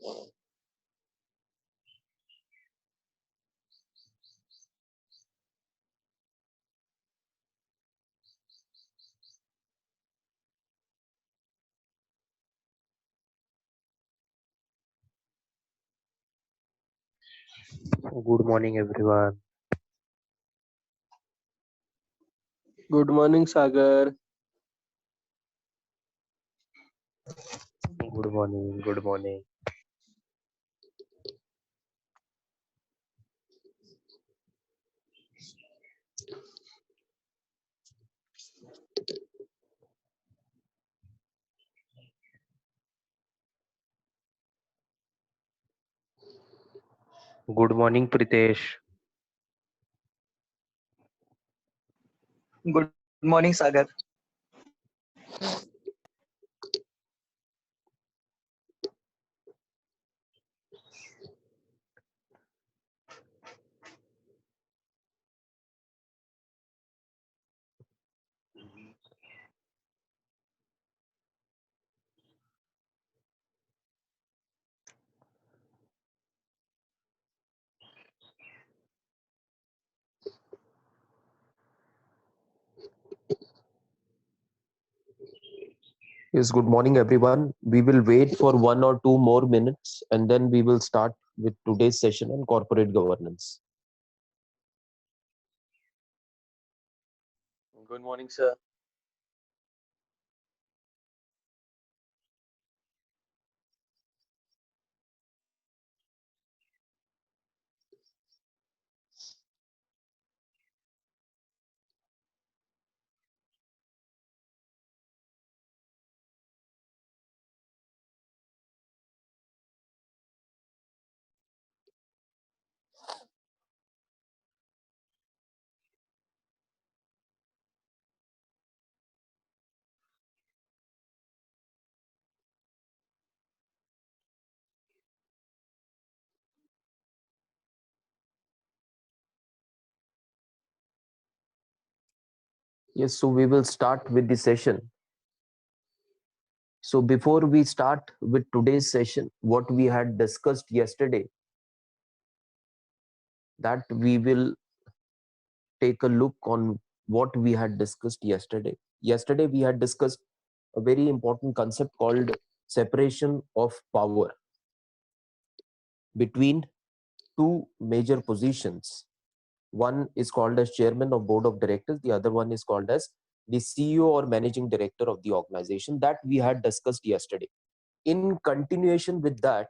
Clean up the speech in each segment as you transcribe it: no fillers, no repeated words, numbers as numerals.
Good morning, everyone. Good morning, Sagar. Good morning. Good morning. Good morning, Pritesh. Good morning, Sagar. Yes, good morning, everyone. We will wait for 1 or 2 more minutes and then we will start with today's session on corporate governance. Good morning, sir. Yes, so we will start with the session. So before we start with today's session, what we had discussed yesterday, that we will take a look on what we had discussed yesterday. Yesterday, we had discussed a very important concept called separation of power between two major positions. One is called as chairman of board of directors. The other one is called as the CEO or managing director of the organization that we had discussed yesterday. In continuation with that,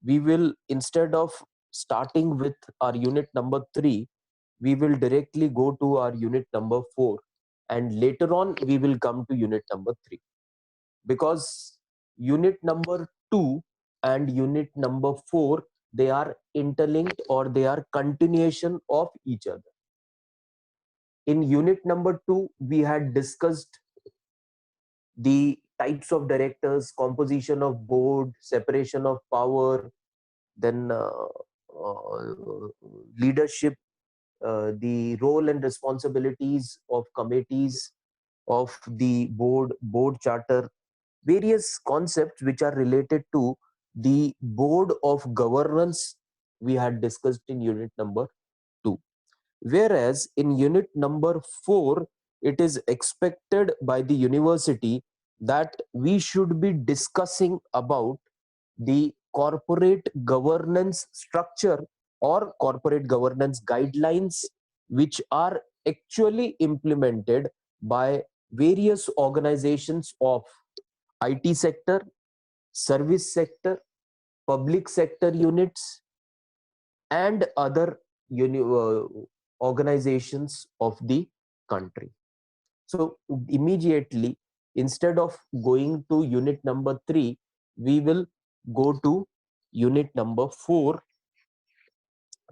we will, instead of starting with our unit number 3, we will directly go to our unit number 4, and later on we will come to unit number 3, because unit number 2 and unit number 4, they are interlinked or they are continuation of each other. In unit number 2, we had discussed the types of directors, composition of board, separation of power, then leadership, the role and responsibilities of committees of the board charter, various concepts which are related to the board of governance we had discussed in unit number 2. Whereas in unit number 4, it is expected by the university that we should be discussing about the corporate governance structure or corporate governance guidelines, which are actually implemented by various organizations of IT sector, service sector, public sector units, and other organizations of the country. So immediately, instead of going to unit number 3, we will go to unit number 4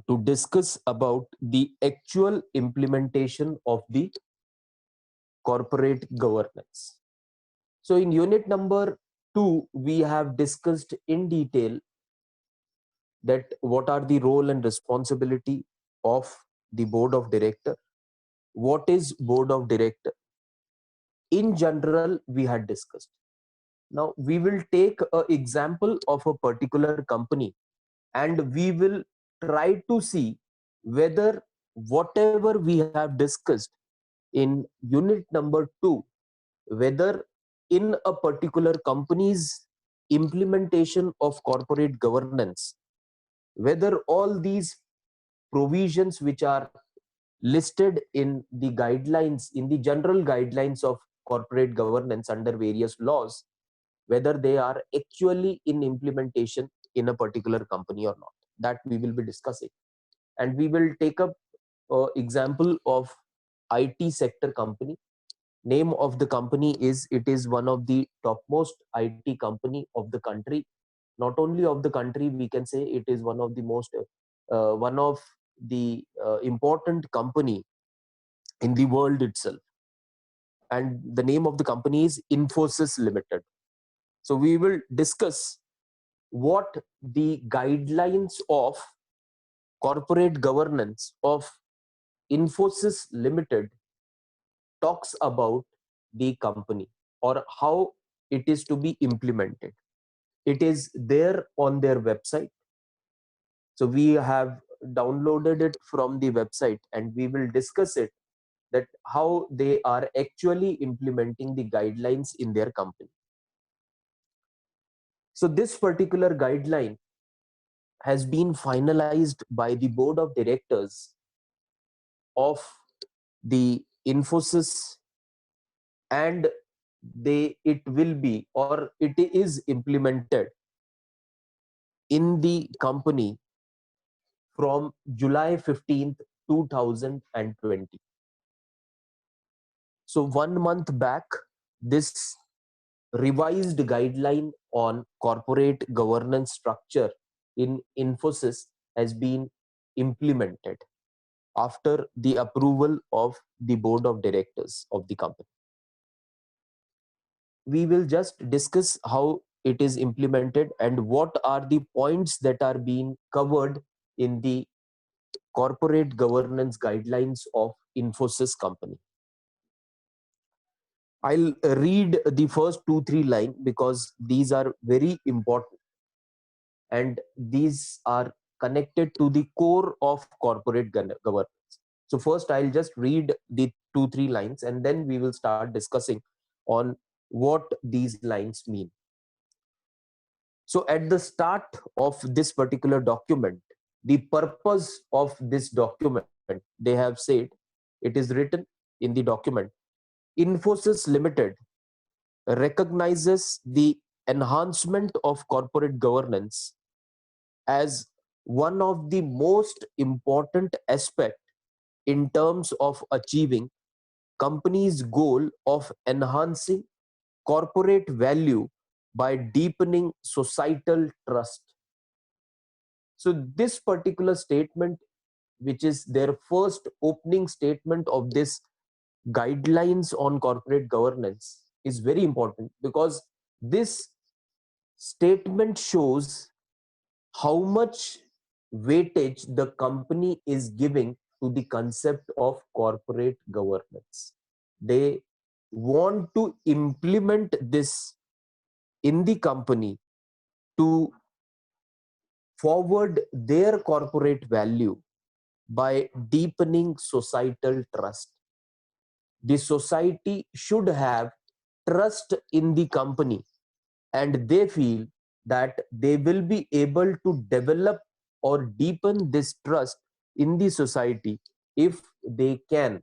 to discuss about the actual implementation of the corporate governance. So in unit number 2, we have discussed in detail that what are the role and responsibility of the board of director, what is board of director in general we had discussed. Now we will take an example of a particular company and we will try to see whether whatever we have discussed in unit number 2, whether in a particular company's implementation of corporate governance, whether all these provisions which are listed in the guidelines, in the general guidelines of corporate governance under various laws, whether they are actually in implementation in a particular company or not. That we will be discussing. And we will take up an example of IT sector company. Name of the company is, it is one of the topmost IT company of the country. Not only of the country, we can say it is one of the most, one of the important company in the world itself. And the name of the company is Infosys Limited. So we will discuss what the guidelines of corporate governance of Infosys Limited talks about the company, or how it is to be implemented. It is there on their website. So we have downloaded it from the website and we will discuss it, that how they are actually implementing the guidelines in their company. So this particular guideline has been finalized by the board of directors of the Infosys, and it will be, or it is implemented in the company from July 15th, 2020. So 1 month back, this revised guideline on corporate governance structure in Infosys has been implemented after the approval of the board of directors of the company. We will just discuss how it is implemented and what are the points that are being covered in the corporate governance guidelines of Infosys company. I'll read the first 2-3 lines because these are very important and these are connected to the core of corporate governance. So first I'll just read the 2-3 lines and then we will start discussing on what these lines mean. So at the start of this particular document, the purpose of this document, they have said, it is written in the document, Infosys Limited recognizes the enhancement of corporate governance as one of the most important aspects in terms of achieving company's goal of enhancing corporate value by deepening societal trust. So this particular statement, which is their first opening statement of this guidelines on corporate governance, is very important because this statement shows how much weightage the company is giving to the concept of corporate governance. They want to implement this in the company to forward their corporate value by deepening societal trust. The society should have trust in the company and they feel that they will be able to develop or deepen this trust in the society if they can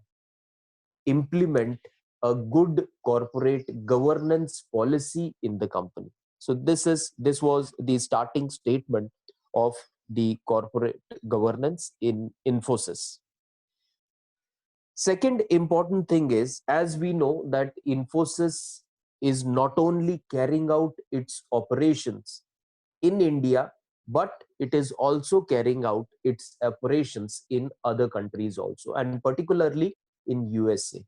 implement a good corporate governance policy in the company. So this was the starting statement of the corporate governance in Infosys. Second important thing is, as we know that Infosys is not only carrying out its operations in India, but it is also carrying out its operations in other countries also, and particularly in USA.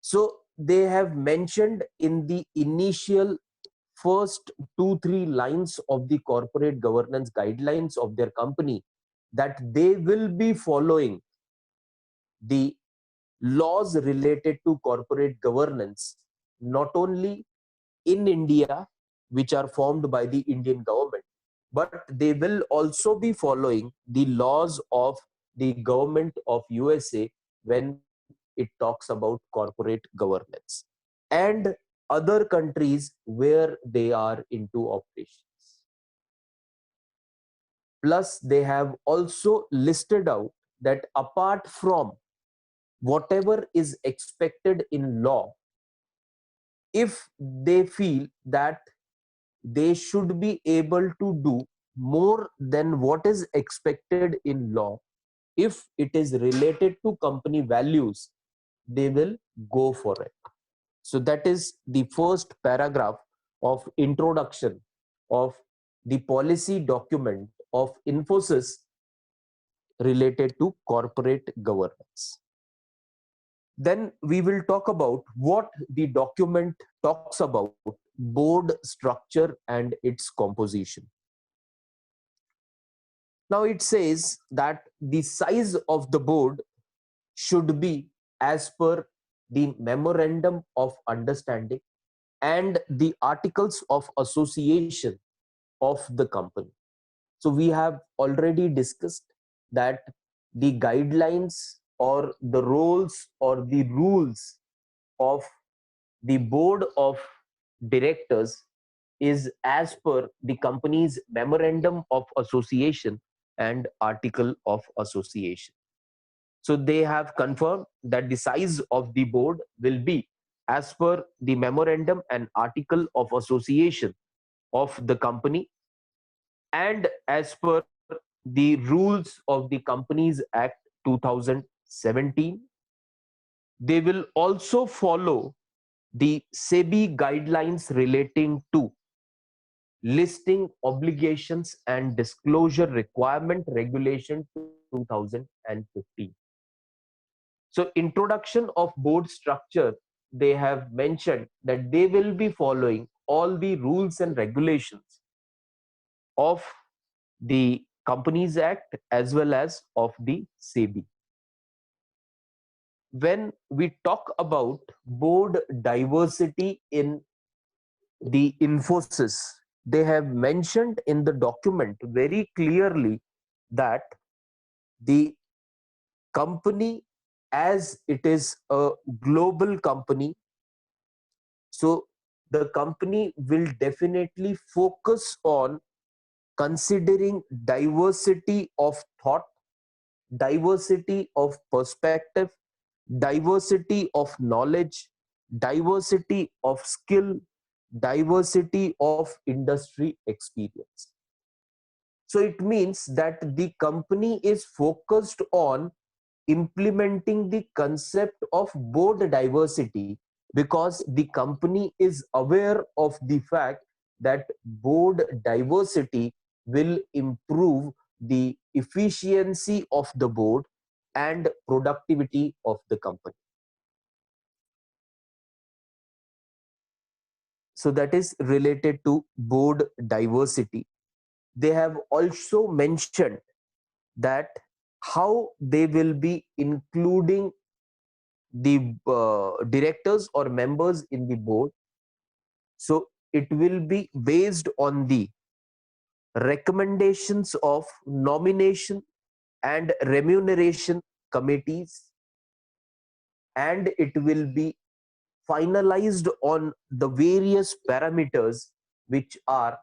So they have mentioned in the initial first 2-3 lines of the corporate governance guidelines of their company that they will be following the laws related to corporate governance, not only in India, which are formed by the Indian government, but they will also be following the laws of the government of USA when it talks about corporate governance, and other countries where they are into operations. Plus, they have also listed out that apart from whatever is expected in law, if they feel that they should be able to do more than what is expected in law, if it is related to company values, they will go for it. So that is the first paragraph of introduction of the policy document of Infosys related to corporate governance. Then we will talk about what the document talks about board structure and its composition. Now it says that the size of the board should be as per the memorandum of understanding and the articles of association of the company. So we have already discussed that the guidelines or the roles or the rules of the board of directors is as per the company's memorandum of association and article of association. So they have confirmed that the size of the board will be as per the memorandum and article of association of the company and as per the rules of the Companies Act 2017. They will also follow the SEBI guidelines relating to listing obligations and disclosure requirement regulation 2015. So introduction of board structure, they have mentioned that they will be following all the rules and regulations of the Companies Act as well as of the SEBI. When we talk about board diversity in the Infosys, they have mentioned in the document very clearly that the company, as it is a global company, so the company will definitely focus on considering diversity of thought, diversity of perspective, diversity of knowledge, diversity of skill, diversity of industry experience. So it means that the company is focused on implementing the concept of board diversity because the company is aware of the fact that board diversity will improve the efficiency of the board and productivity of the company. So that is related to board diversity. They have also mentioned that how they will be including the directors or members in the board. So it will be based on the recommendations of nomination and remuneration committees, and it will be finalized on the various parameters which are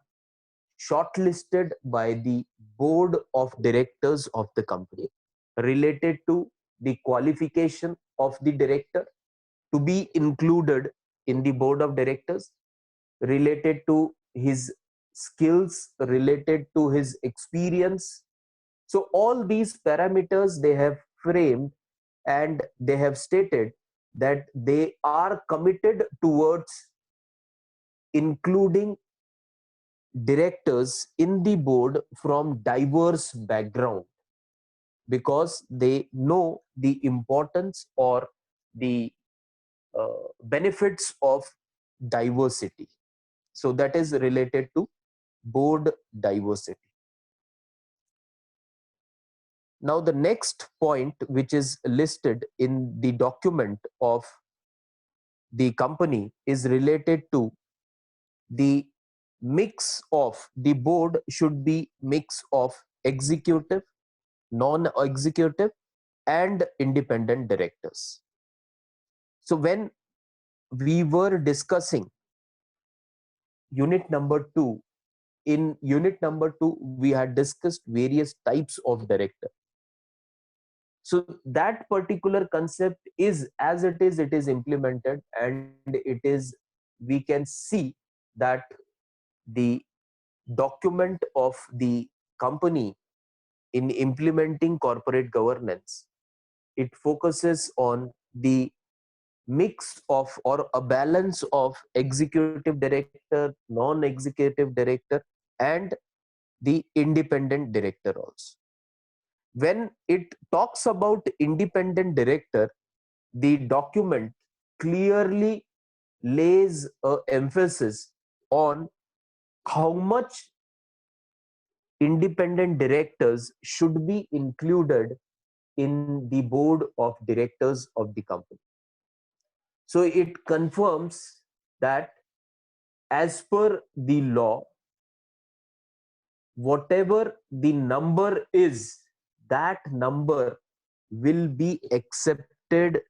shortlisted by the board of directors of the company related to the qualification of the director to be included in the board of directors, related to his skills, related to his experience. So all these parameters they have framed and they have stated that they are committed towards including directors in the board from diverse background because they know the importance or the benefits of diversity. So that is related to board diversity. Now the next point which is listed in the document of the company is related to the mix of the board should be mix of executive, non-executive, and independent directors. So when we were discussing unit number 2, in unit number 2 we had discussed various types of director. So that particular concept is as it is implemented, and we can see that the document of the company in implementing corporate governance, it focuses on the mix of or a balance of executive director, non-executive director, and the independent director also. When it talks about independent director, the document clearly lays a emphasis on how much independent directors should be included in the board of directors of the company. So it confirms that as per the law, whatever the number is, that number will be accepted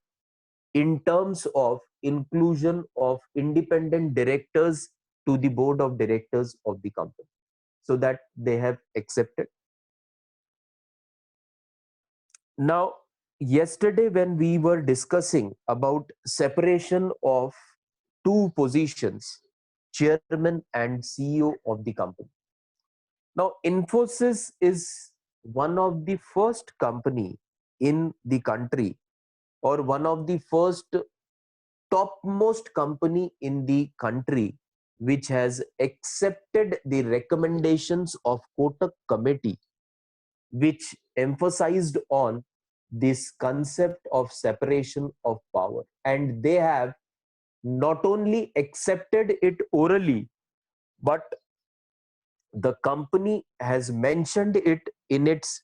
in terms of inclusion of independent directors to the board of directors of the company. So that they have accepted. Now, yesterday when we were discussing about separation of two positions, chairman and CEO of the company. Now, Infosys is one of the first company in the country, or one of the first topmost company in the country, which has accepted the recommendations of Kotak committee, which emphasized on this concept of separation of power. And they have not only accepted it orally, but the company has mentioned it in its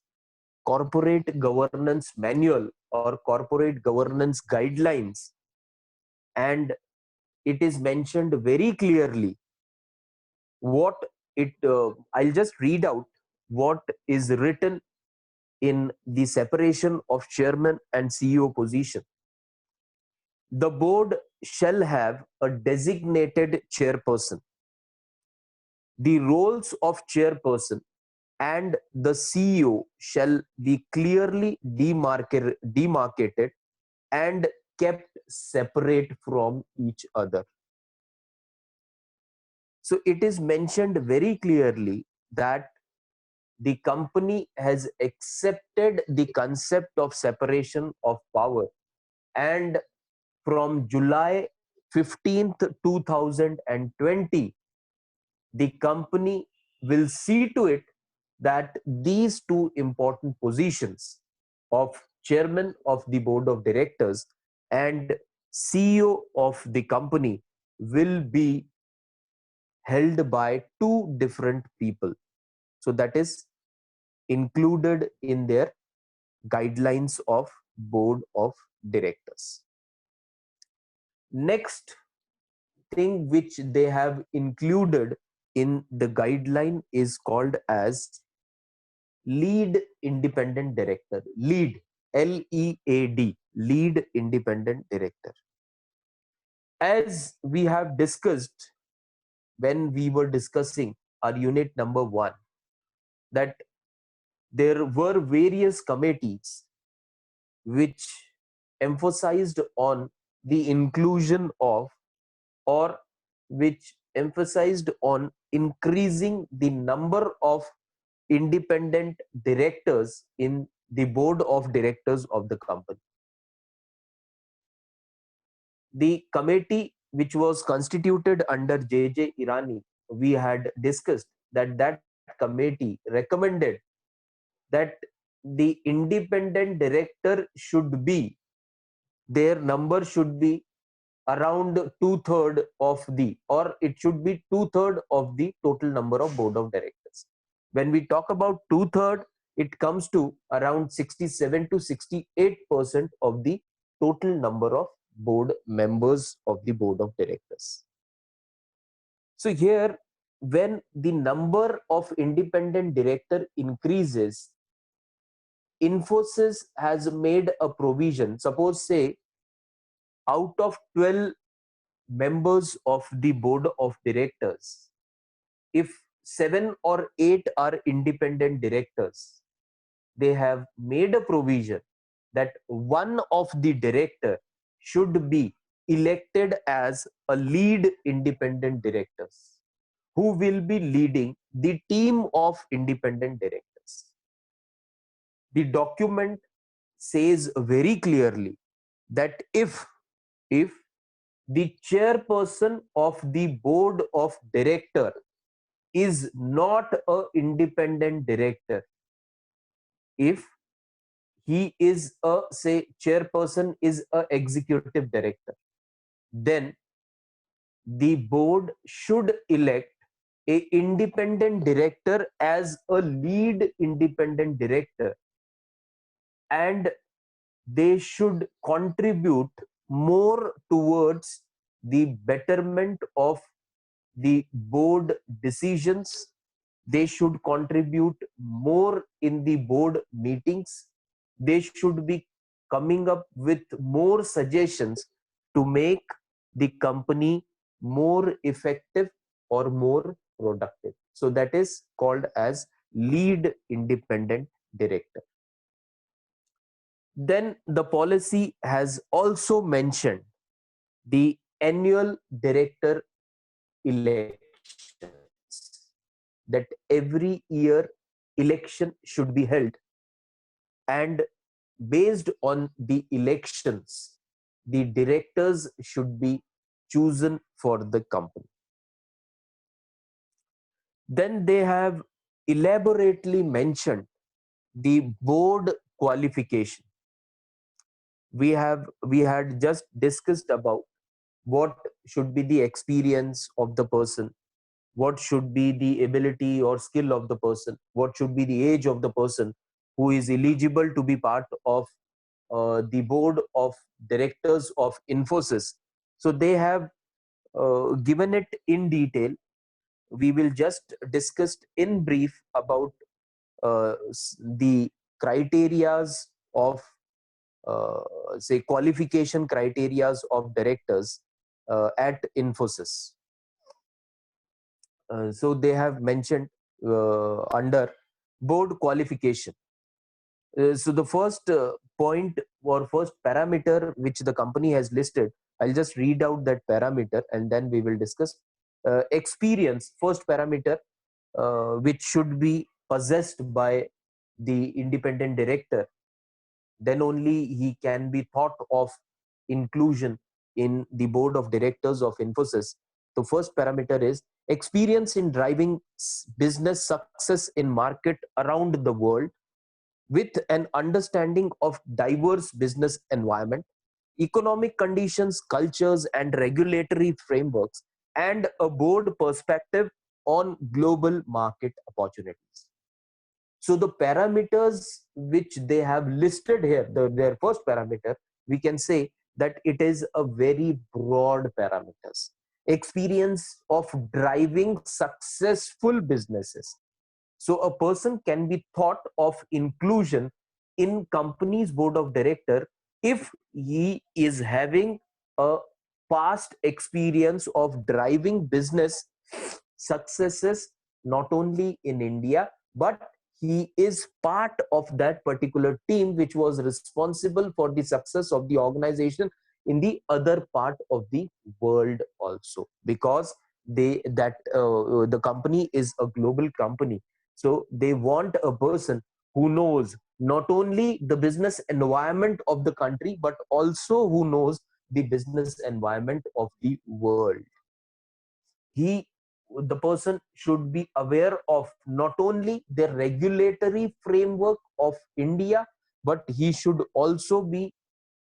corporate governance manual or corporate governance guidelines, and it is mentioned very clearly what it I'll just read out what is written in the separation of chairman and CEO position. The board shall have a designated chairperson. The roles of chairperson and the CEO shall be clearly demarcated and kept separate from each other. So it is mentioned very clearly that the company has accepted the concept of separation of power, and from July 15th, 2020, the company will see to it that these two important positions of chairman of the board of directors and CEO of the company will be held by two different people. So that is included in their guidelines of board of directors. Next thing which they have included in the guideline is called as lead independent director. Lead, L-E-A-D, lead independent director. As we have discussed when we were discussing our unit number 1, that there were various committees which emphasized on the inclusion of, or which emphasized on increasing the number of independent directors in the board of directors of the company. The committee which was constituted under J.J. Irani, we had discussed that that committee recommended that the independent director should be, their number should be around 2/3 of the, or it should be 2/3 of the total number of board of directors. When we talk about 2/3, it comes to around 67 to 68% of the total number of board members of the board of directors. So here, when the number of independent director increases, Infosys has made a provision. Suppose say out of 12 members of the board of directors, if 7 or 8 are independent directors, they have made a provision that one of the director should be elected as a lead independent directors who will be leading the team of independent directors. The document says very clearly that if the chairperson of the board of director is not a independent director, if he is a, say, chairperson is a executive director, then the board should elect a independent director as a lead independent director, and they should contribute more towards the betterment of the board decisions. They should contribute more in the board meetings. They should be coming up with more suggestions to make the company more effective or more productive. So that is called as lead independent director. Then the policy has also mentioned the annual director elections, that every year election should be held, and based on the elections, the directors should be chosen for the company. Then they have elaborately mentioned the board qualification. We had just discussed about what should be the experience of the person, what should be the ability or skill of the person, what should be the age of the person who is eligible to be part of the board of directors of Infosys. So they have given it in detail. We will just discuss in brief about the criterias of say qualification criterias of directors at Infosys. So they have mentioned under board qualification. So the first point or first parameter which the company has listed, I'll just read out that parameter and then we will discuss. Experience, first parameter, which should be possessed by the independent director, then only he can be thought of inclusion in the board of directors of Infosys. The first parameter is experience in driving business success in market around the world with an understanding of diverse business environment, economic conditions, cultures, and regulatory frameworks, and a board perspective on global market opportunities. So the parameters which they have listed here, their first parameter, we can say that it is a very broad parameters. Experience of driving successful businesses. So a person can be thought of inclusion in company's board of director if he is having a past experience of driving business successes not only in India, but he is part of that particular team which was responsible for the success of the organization in the other part of the world also, because the company is a global company. So they want a person who knows not only the business environment of the country, but also who knows the business environment of the world. The person should be aware of not only the regulatory framework of India, but he should also be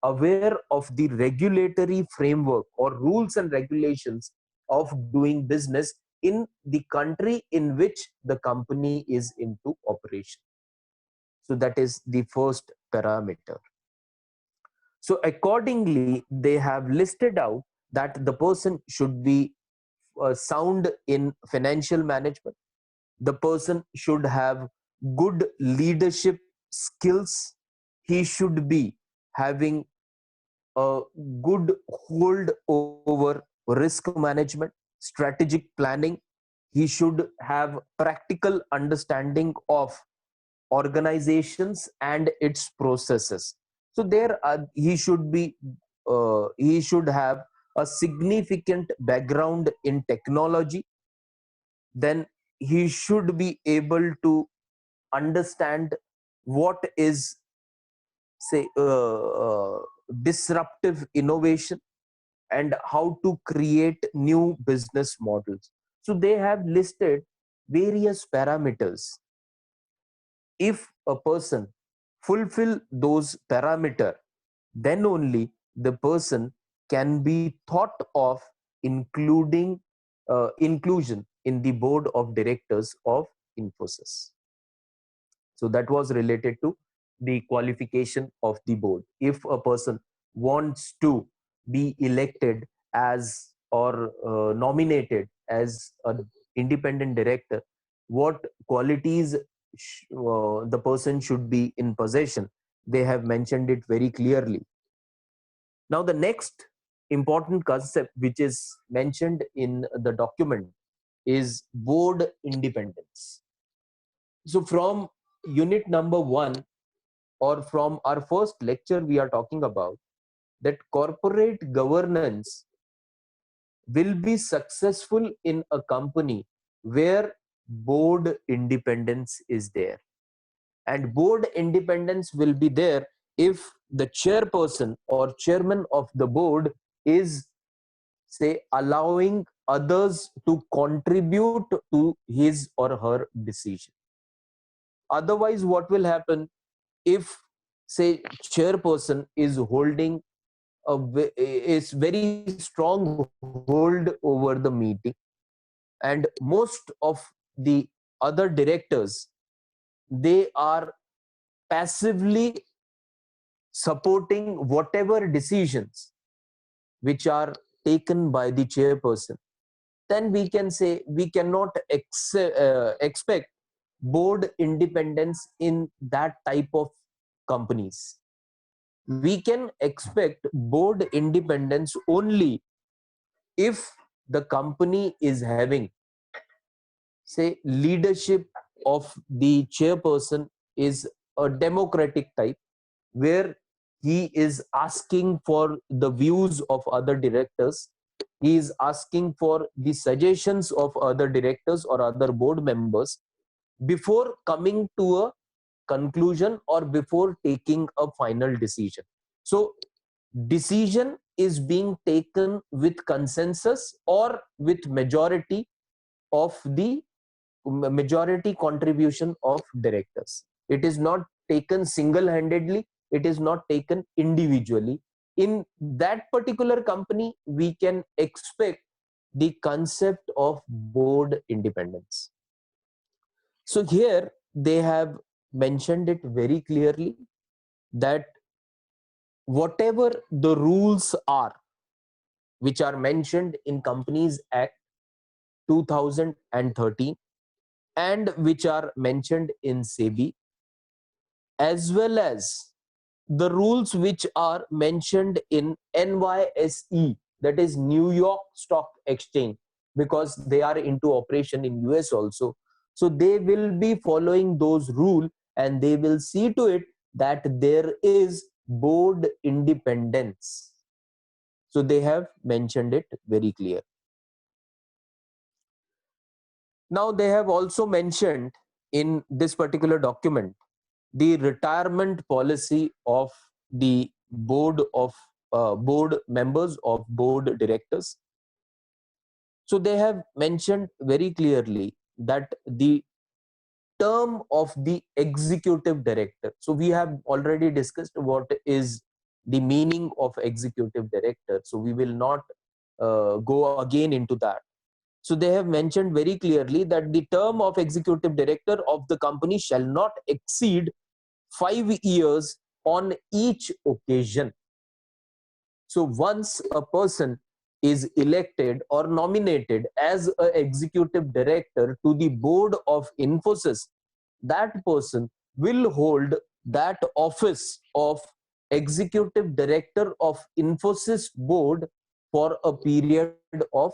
aware of the regulatory framework or rules and regulations of doing business in the country in which the company is into operation. So that is the first parameter. So accordingly, they have listed out that the person should be sound in financial management. The person should have good leadership skills. He should be having a good hold over risk management, strategic planning. He should have practical understanding of organizations and its processes. So he should have a significant background in technology. Then he should be able to understand what is, say, disruptive innovation and how to create new business models. So they have listed various parameters. If a person fulfill those parameter, then only the person can be thought of inclusion in the board of directors of Infosys. So that was related to the qualification of the board. If a person wants to be elected as or nominated as an independent director, what qualities the person should be in possession, they have mentioned it very clearly. Now, the next important concept which is mentioned in the document is board independence. So, from unit number 1, or from our first lecture, we are talking about that corporate governance will be successful in a company where board independence is there. And board independence will be there if the chairperson or chairman of the board is, say, allowing others to contribute to his or her decision. Otherwise, what will happen if, say, chairperson is holding is very strong hold over the meeting, and most of the other directors, they are passively supporting whatever decisions which are taken by the chairperson, then we can say we cannot expect board independence in that type of companies. We can expect board independence only if the company is having, say, leadership of the chairperson is a democratic type, where he is asking for the views of other directors, he is asking for the suggestions of other directors or other board members before coming to a conclusion or before taking a final decision. So decision is being taken with consensus or with majority of the majority contribution of directors. It is not taken single-handedly, it is not taken individually. In that particular company, we can expect the concept of board independence. So here they have mentioned it very clearly that whatever the rules are which are mentioned in Companies Act 2013 and which are mentioned in SEBI, as well as the rules which are mentioned in NYSE, that is New York Stock Exchange, because they are into operation in US also. So they will be following those rules and they will see to it that there is board independence. So they have mentioned it very clear. Now they have also mentioned in this particular document the retirement policy of the board members of board directors. So they have mentioned very clearly that the term of the executive director. So we have already discussed what is the meaning of executive director. So we will not go again into that. So they have mentioned very clearly that the term of executive director of the company shall not exceed 5 years on each occasion. So once a person is elected or nominated as an executive director to the board of Infosys, that person will hold that office of executive director of Infosys board for a period of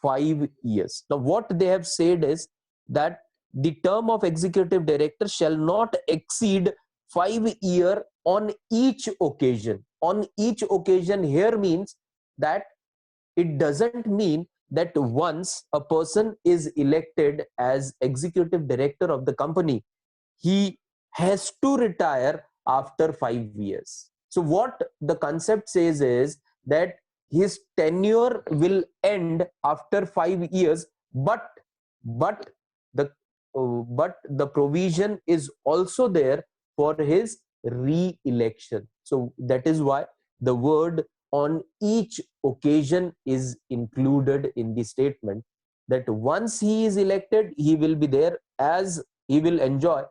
5 years. Now, what they have said is that the term of executive director shall not exceed 5 years on each occasion. On each occasion here means that it doesn't mean that once a person is elected as executive director of the company, he has to retire after 5 years. So what the concept says is that his tenure will end after 5 years, but the but the provision is also there for his re-election. So that is why the word on each occasion is included in the statement, that once he is elected, he will be there as he will enjoy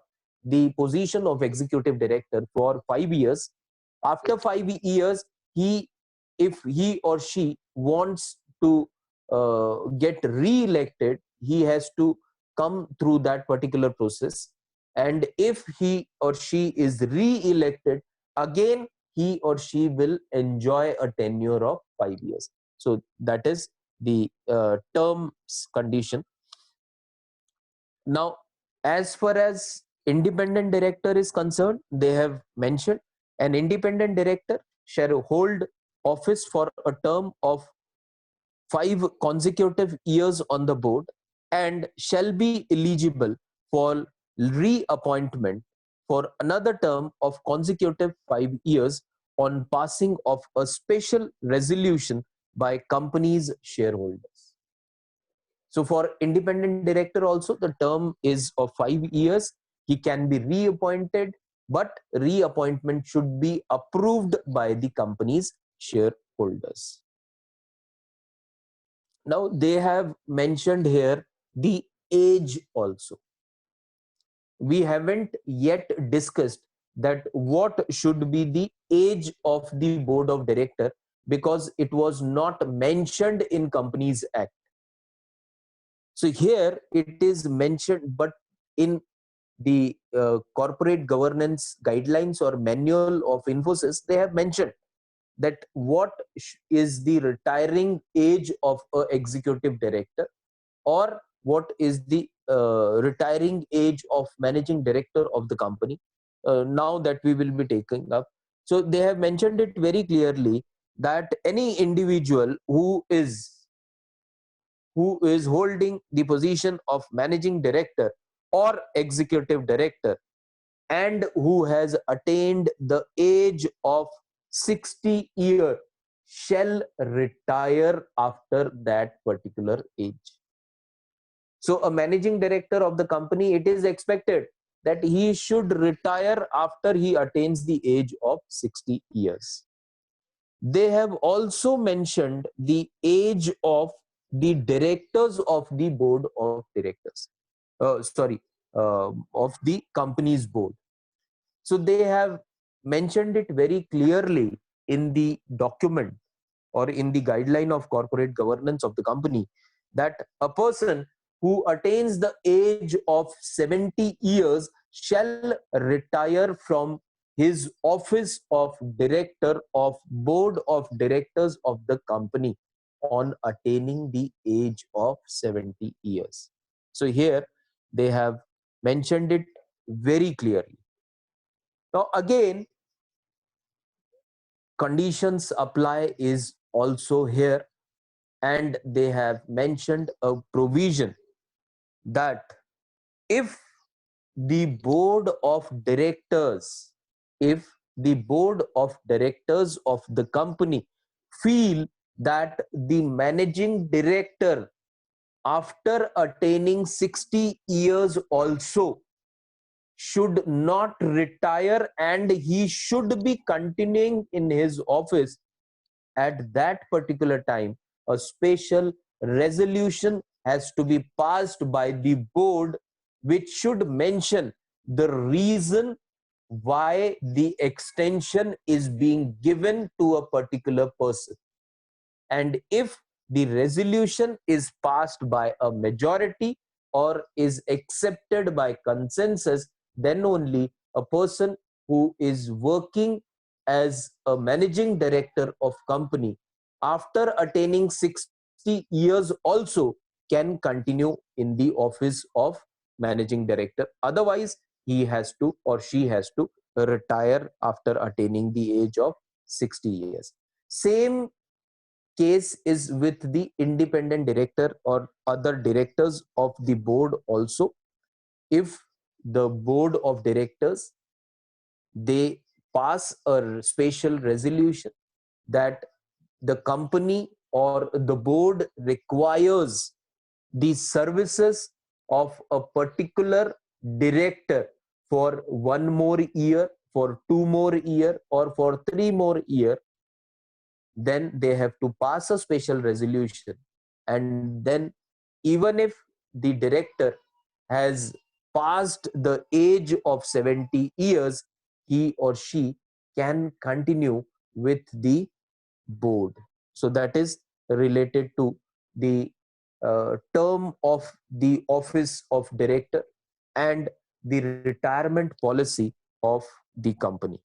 the position of executive director for 5 years. After 5 years, he if he or she wants to get re-elected, he has to come through that particular process. And if he or she is re-elected, again he or she will enjoy a tenure of 5 years. So that is the terms condition. Now, as far as independent director is concerned, they have mentioned an independent director shall hold office for a term of 5 consecutive years on the board and shall be eligible for reappointment for another term of consecutive 5 years on passing of a special resolution by company's shareholders. So for independent director also, the term is of 5 years. He can be reappointed, but reappointment should be approved by the company's shareholders. Now they have mentioned here the age also. We haven't yet discussed that what should be the age of the board of director, because it was not mentioned in Companies Act. So here it is mentioned, but in the corporate governance guidelines or manual of Infosys, they have mentioned that what is the retiring age of an executive director, or what is the retiring age of managing director of the company. Now that we will be taking up. So they have mentioned it very clearly that any individual who is holding the position of managing director or executive director and who has attained the age of 60 years shall retire after that particular age. So a managing director of the company, it is expected that he should retire after he attains the age of 60 years. They have also mentioned the age of the directors of the board of directors. Of the company's board. So they have mentioned it very clearly in the document or in the guideline of corporate governance of the company, that a person who attains the age of 70 years shall retire from his office of director of board of directors of the company on attaining the age of 70 years. So here they have mentioned it very clearly. Now again, conditions apply is also here, and they have mentioned a provision that if the board of directors, if the board of directors of the company feel that the managing director after attaining 60 years also should not retire and he should be continuing in his office, at that particular time a special resolution has to be passed by the board, which should mention the reason why the extension is being given to a particular person. and if the resolution is passed by a majority or is accepted by consensus, then only a person who is working as a managing director of company after attaining 60 years also can continue in the office of managing director. Otherwise, he has to or she has to retire after attaining the age of 60 years. Same case is with the independent director or other directors of the board also. If the board of directors, they pass a special resolution that the company or the board requires the services of a particular director for 1 more year, for 2 more year, or for 3 more year, then they have to pass a special resolution. And then even if the director has passed the age of 70 years, he or she can continue with the board. So that is related to the term of the office of director and the retirement policy of the company.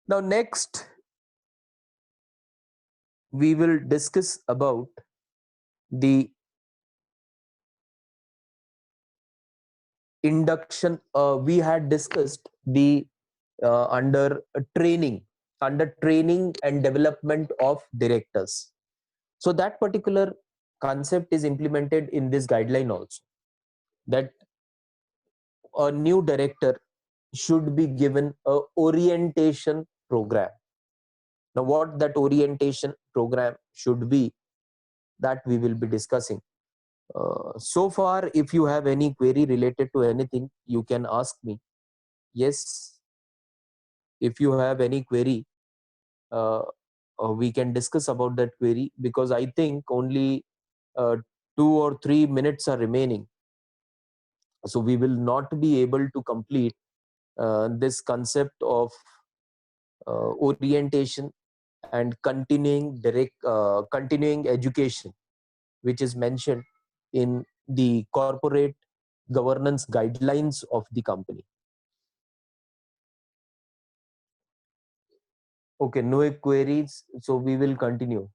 Now next we will discuss about the induction. We had discussed the under training and development of directors. So that particular concept is implemented in this guideline also, that a new director should be given a orientation program. Now what that orientation program should be, that we will be discussing. So far, if you have any query related to anything, you can ask me. Yes, if you have any query, we can discuss about that query, because I think only 2 or 3 minutes are remaining. So we will not be able to complete this concept of orientation and continuing education, which is mentioned in the corporate governance guidelines of the company. Okay, no queries, so we will continue.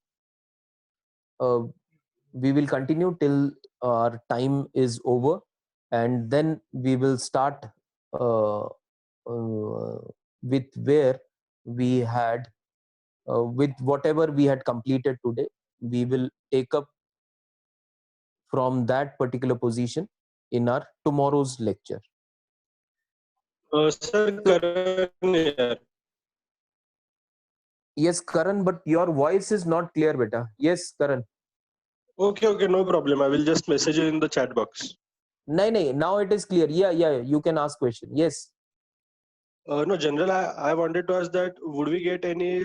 We will continue till our time is over, and then we will start with where we had with whatever we had completed today. We will take up from that particular position in our tomorrow's lecture. Sir, Karan here. Yes, Karan, but your voice is not clear, beta. Yes, Karan. Okay, no problem. I will just message you in the chat box. No, now it is clear. Yeah, you can ask question. Yes. No, General, I wanted to ask that would we get any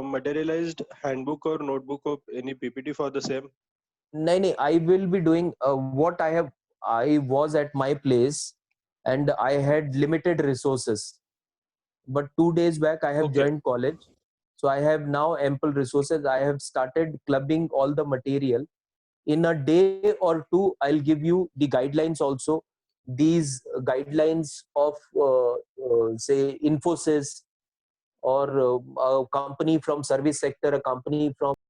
materialized handbook or notebook of any PPT for the same? No, I will be doing what I have. I was at my place and I had limited resources. But 2 days back, I have Okay. joined college. So I have now ample resources. I have started clubbing all the material. In a day or two, I'll give you the guidelines also. These guidelines of, say, Infosys, or a company from service sector, a company from